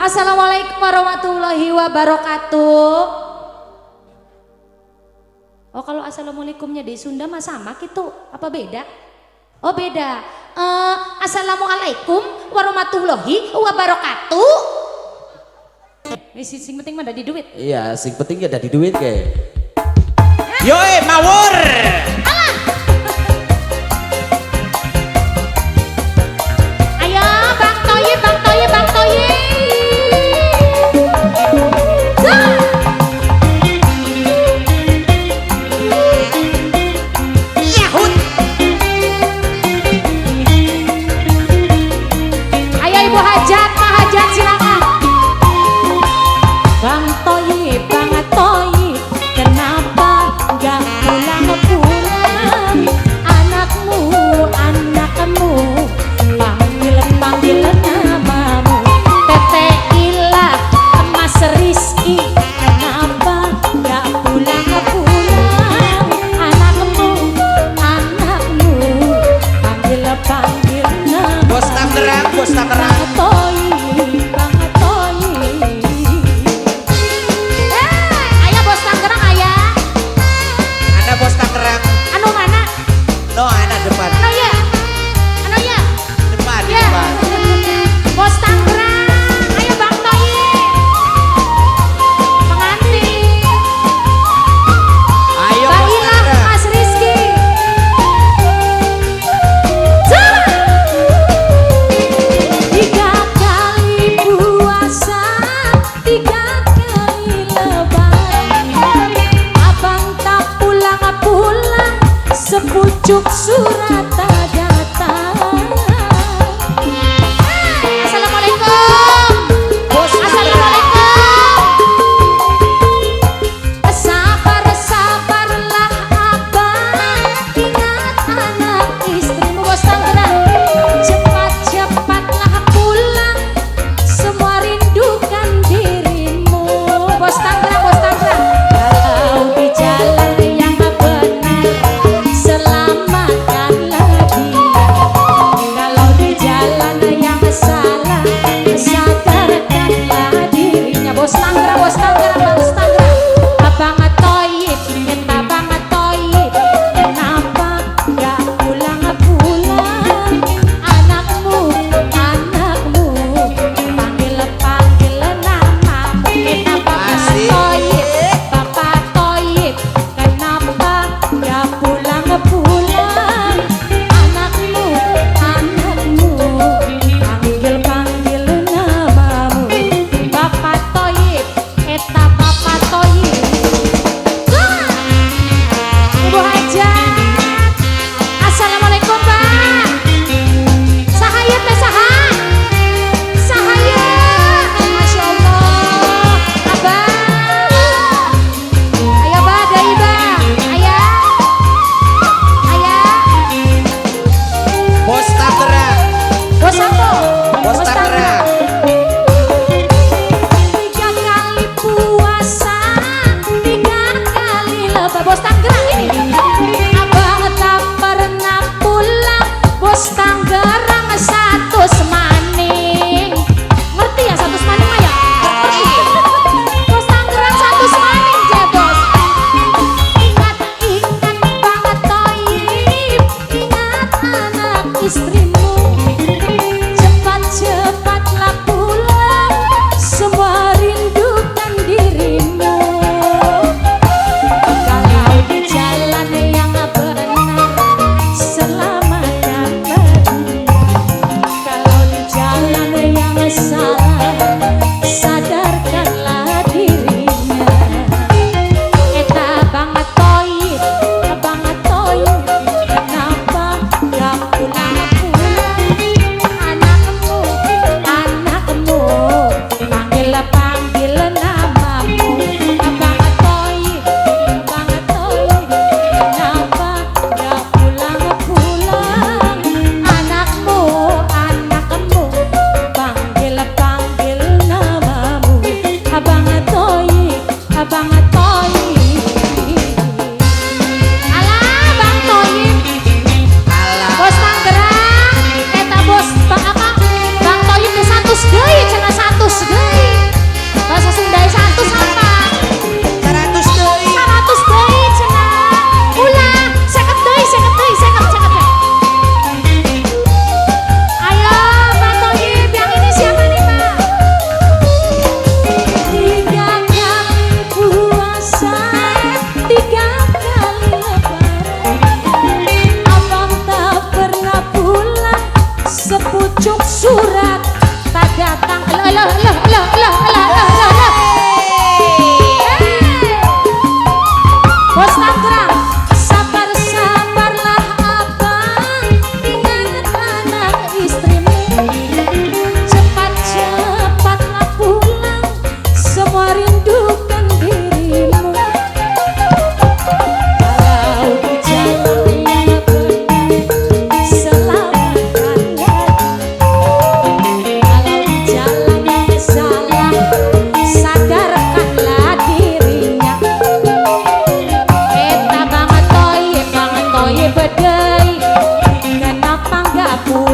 Assalamualaikum warahmatullahi wabarakatuh. Oh, kalau assalamualaikumnya di Sunda mah sama gitu, apa beda? Oh beda. Assalamualaikum warahmatullahi wabarakatuh. Sing penting mah ada di duit. Iya, sing penting ada di duit ke. Yoi, mawur. Ayo, Bang Toyi, Bang Toyi, Bang Toyi. Yahut. Ayo Ibu Hajat, Pak Hajat silakan. Bang Toyi, Bang Toyi, kenapa gak pulang-pulang? Anakmu, anakmu, panggil namamu. Tete Ila, Mas Rizky, kenapa gak pulang-pulang? Anakmu, anakmu, panggil namamu. Bos Tangerang, Bos Tangerang. Bang Toyi, Bang Toyi. Ayah Bos Tangerang ayah. Ada Bos Tangerang. Anu mana? No, ada depan. Anu ya? Anu ya? Depan, Ya. depan. Bos Tangerang. Ayo Bang Toyi. Pengantin. Ayo Bang Bos Ilham, Tangerang. Mas Rizky. Tiga kali puasa, tiga kali lebaran. Abang tak pulang-pulang, sepucuk surat tak datang. Assalamualaikum. Assalamualaikum. Sabar-sabarlah abang, ingat anak istrimu. Bos Tangerang, cepat-cepatlah pulang, semua rindukan dirimu. Bos Tangerang, Bos Tangerang, kalau di jalan yang benar, selamatkanlah dia. Kalau di jalan yang salah, sadarkanlah dirinya. Bos Tangerang, Bos Tangerang, Bos Tangerang. Abang Toyib, minta Abang Toyib, kenapa gak pulang-pulang? Anakmu, anakmu, panggil namamu. Minta Bapak Asik. Toyib, Bapak Toyib, kenapa gak pulang-pulang? Anakmu, anakmu, panggil namamu. Bapak Toyib, eta Bapak Toyib. Ibu Hajat, assalamualaikum Pak. Sahayat teh saha? Sahayat, masya Allah. Abah, ayo Bah, dari Bah, ayah, ayah. Bos Tangerang. Bos apa? Bos Tangerang. Tiga kali puasa, tiga kali lebaran. Bos Tangerang ini. Abang tak pernah pulang. Bos Tangerang satu semaning. Ngerti ya satu semaning mah ya? Ngerti. Bos Tangerang satu semaning je bos. Ingat Bang Toyib, ingat anak istrimu. Cepat-cepatlah pulang, semua rindukan dirimu. Kalau di jalan yang benar, selamatkanlah dia. Kalau di jalan yang salah, sadarkanlah dirinya. Eta Bang Toyib, Bang Toyib, kenapa gak pulang-pulang? Anakmu, anakmu, panggil namamu. Bang Toyib, Bang Toyib, kenapa gak pulang-pulang? Anakmu, anakmu, panggil namamu. aku